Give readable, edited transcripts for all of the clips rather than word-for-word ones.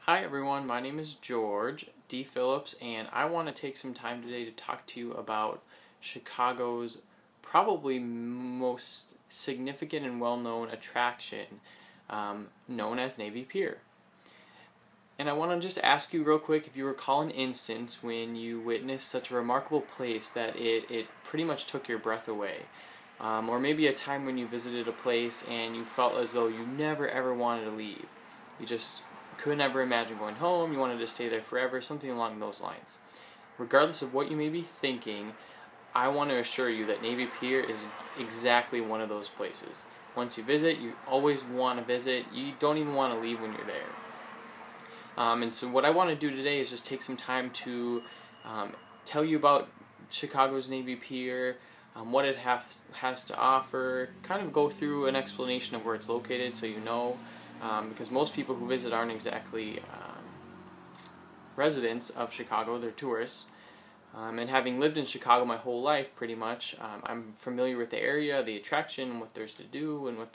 Hi everyone, my name is George D. Phillips, and I want to take some time today to talk to you about Chicago's probably most significant and well-known attraction, known as Navy Pier. And I want to just ask you real quick if you recall an instance when you witnessed such a remarkable place that it pretty much took your breath away. Or maybe a time when you visited a place and you felt as though you never ever wanted to leave. You just couldn't ever imagine going home, you wanted to stay there forever, something along those lines. Regardless of what you may be thinking, I want to assure you that Navy Pier is exactly one of those places. Once you visit, you always want to visit. You don't even want to leave when you're there. And so what I want to do today is just take some time to tell you about Chicago's Navy Pier, what it has to offer, kind of go through an explanation of where it's located so you know, because most people who visit aren't exactly residents of Chicago, they're tourists. And having lived in Chicago my whole life, pretty much, I'm familiar with the area, the attraction, what there's to do, and what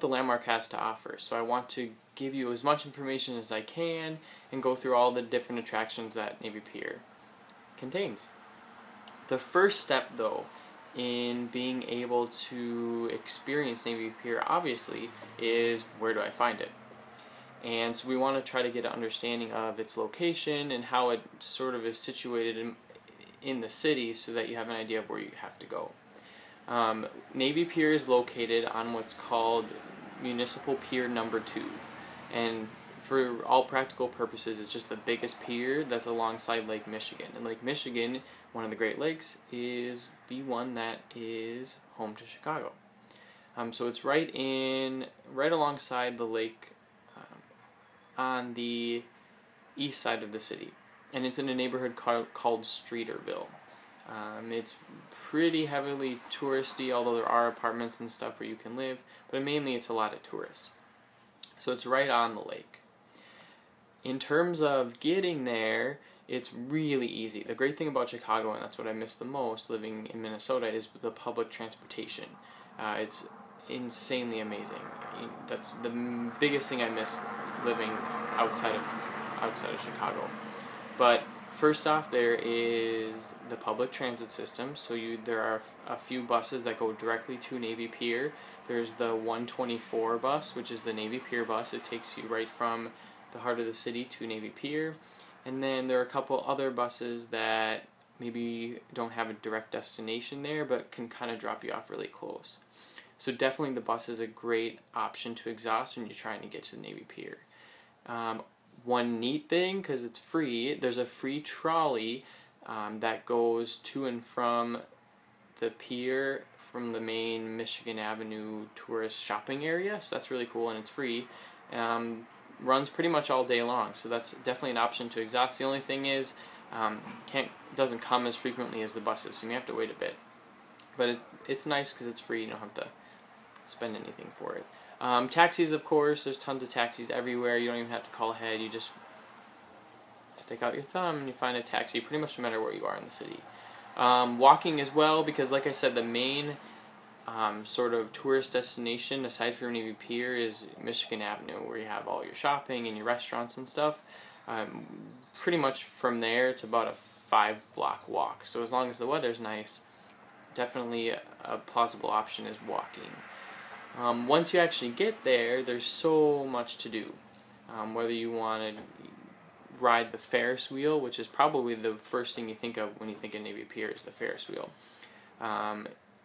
the landmark has to offer. So I want to give you as much information as I can and go through all the different attractions that Navy Pier contains. The first step, though, in being able to experience Navy Pier, obviously, is where do I find it? And so we want to try to get an understanding of its location and how it sort of is situated in the city so that you have an idea of where you have to go. Navy Pier is located on what's called Municipal Pier Number 2. And for all practical purposes, it's just the biggest pier that's alongside Lake Michigan. And Lake Michigan, one of the Great Lakes, is the one that is home to Chicago. So it's right alongside the lake on the east side of the city. And it's in a neighborhood called Streeterville. It's pretty heavily touristy, although there are apartments and stuff where you can live, but mainly it's a lot of tourists. So it's right on the lake. In terms of getting there, it's really easy. The great thing about Chicago, and that's what I miss the most living in Minnesota, is the public transportation. It's insanely amazing. That's the biggest thing I miss living outside of Chicago. But first off, there is the public transit system. So there are a few buses that go directly to Navy Pier. There's the 124 bus, which is the Navy Pier bus. It takes you right from the heart of the city to Navy Pier. And then there are a couple other buses that maybe don't have a direct destination there, but can kind of drop you off really close. So definitely the bus is a great option to exhaust when you're trying to get to the Navy Pier. One neat thing, because it's free, there's a free trolley that goes to and from the pier from the main Michigan Avenue tourist shopping area, so that's really cool and it's free. Runs pretty much all day long, so that's definitely an option to exhaust. The only thing is, doesn't come as frequently as the buses, so you may have to wait a bit. But it's nice because it's free, you don't have to spend anything for it. Taxis, of course, there's tons of taxis everywhere. You don't even have to call ahead. You just stick out your thumb and you find a taxi pretty much no matter where you are in the city. Walking as well, because like I said, the main sort of tourist destination aside from Navy Pier is Michigan Avenue, where you have all your shopping and your restaurants and stuff. Pretty much from there it's about a 5-block walk, so as long as the weather's nice, definitely a plausible option is walking. Once you actually get there, there's so much to do. Whether you want to ride the Ferris wheel, which is probably the first thing you think of when you think of Navy Pier, is the Ferris wheel.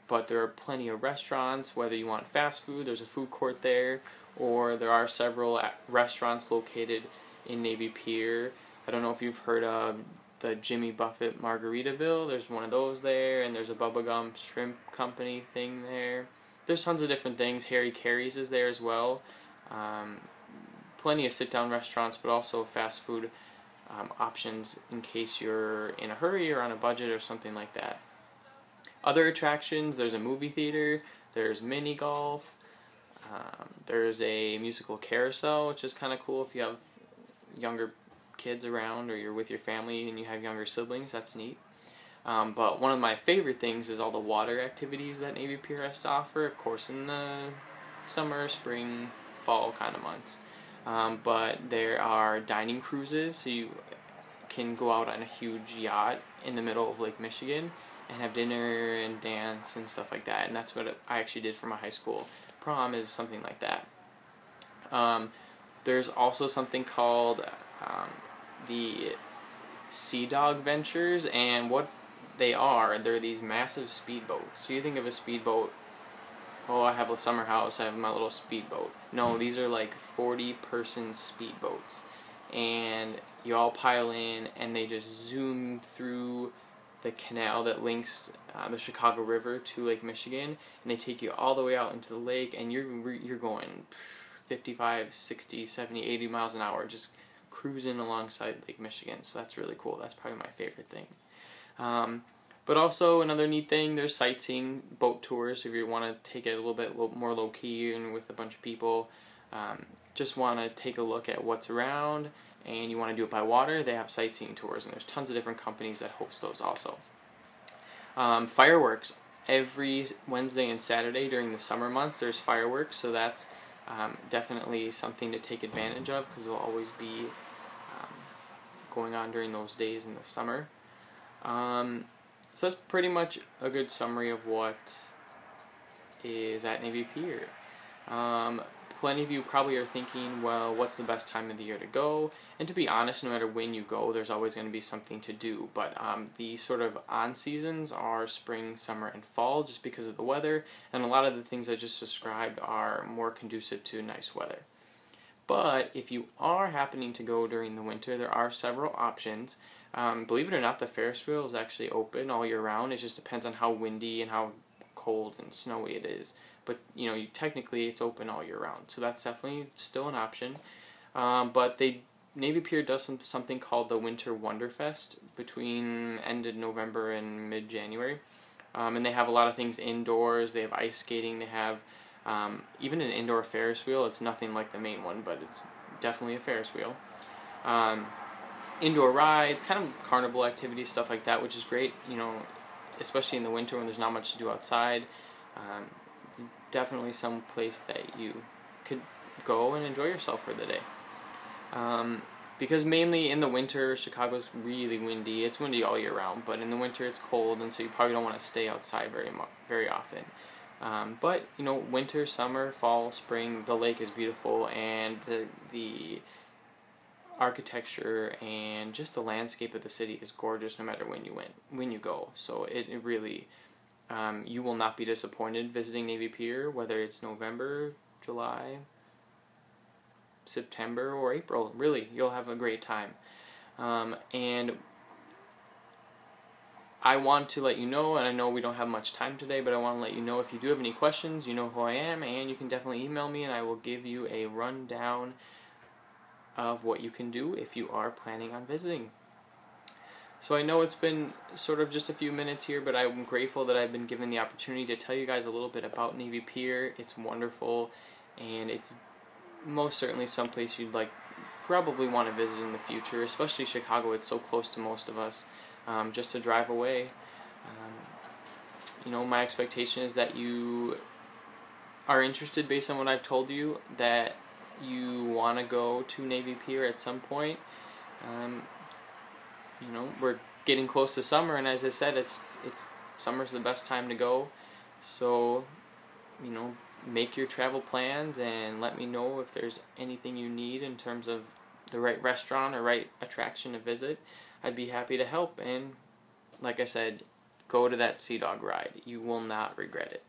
But there are plenty of restaurants. Whether you want fast food, there's a food court there, or there are several restaurants located in Navy Pier. I don't know if you've heard of the Jimmy Buffett Margaritaville. There's one of those there, and there's a Bubba Gum Shrimp Company thing there. There's tons of different things. Harry Carey's is there as well. Plenty of sit-down restaurants, but also fast food options in case you're in a hurry or on a budget or something like that. Other attractions, there's a movie theater, there's mini golf, there's a musical carousel, which is kind of cool if you have younger kids around or you're with your family and you have younger siblings, that's neat. But one of my favorite things is all the water activities that Navy Pier has to offer, of course in the summer, spring, fall kind of months. but there are dining cruises, so you can go out on a huge yacht in the middle of Lake Michigan and have dinner and dance and stuff like that. And that's what I actually did for my high school prom, is something like that. There's also something called the Sea Dog Ventures, and what they're these massive speedboats. So you think of a speedboat, oh, I have a summer house, I have my little speedboat. No, these are like 40-person speedboats, and you all pile in and they just zoom through the canal that links the Chicago River to Lake Michigan, and they take you all the way out into the lake, and you're going 55, 60, 70, 80 miles an hour, just cruising alongside Lake Michigan. So that's really cool. That's probably my favorite thing. But also another neat thing, there's sightseeing boat tours. If you want to take it a little bit more low-key and with a bunch of people, just want to take a look at what's around, and you want to do it by water, they have sightseeing tours, and there's tons of different companies that host those also. Fireworks. Every Wednesday and Saturday during the summer months there's fireworks, so that's definitely something to take advantage of, because they'll always be going on during those days in the summer. So that's pretty much a good summary of what is at Navy Pier. Plenty of you probably are thinking, well, what's the best time of the year to go? And to be honest, no matter when you go, there's always going to be something to do. But the sort of on-seasons are spring, summer, and fall, just because of the weather. And a lot of the things I just described are more conducive to nice weather. But if you are happening to go during the winter, there are several options. Believe it or not, the Ferris wheel is actually open all year round. It just depends on how windy and how cold and snowy it is. But technically it's open all year round, so that's definitely still an option. But Navy Pier does something called the Winter Wonderfest between end of November and mid-January, and they have a lot of things indoors. They have ice skating. They have even an indoor Ferris wheel. It's nothing like the main one, but it's definitely a Ferris wheel. Indoor rides, kind of carnival activities, stuff like that, which is great, especially in the winter when there's not much to do outside. It's definitely some place that you could go and enjoy yourself for the day. Because mainly in the winter, Chicago's really windy. It's windy all year round, but in the winter it's cold, and so you probably don't want to stay outside very often. But winter, summer, fall, spring, the lake is beautiful, and the architecture and just the landscape of the city is gorgeous no matter when you go. So it really, you will not be disappointed visiting Navy Pier, whether it's November, July, September, or April. Really, you'll have a great time. And I want to let you know, and I know we don't have much time today, but I want to let you know, if you do have any questions, you know who I am, and you can definitely email me, and I will give you a rundown of what you can do if you are planning on visiting. So I know it's been sort of just a few minutes here, but I'm grateful that I've been given the opportunity to tell you guys a little bit about Navy Pier. It's wonderful, and it's most certainly someplace you'd probably want to visit in the future, especially Chicago. It's so close to most of us, just to drive away. My expectation is that you are interested, based on what I've told you, that you want to go to Navy Pier at some point. We're getting close to summer, and as I said, it's summer's the best time to go. So, make your travel plans and let me know if there's anything you need in terms of the right restaurant or right attraction to visit. I'd be happy to help, and like I said, go to that Sea Dog ride. You will not regret it.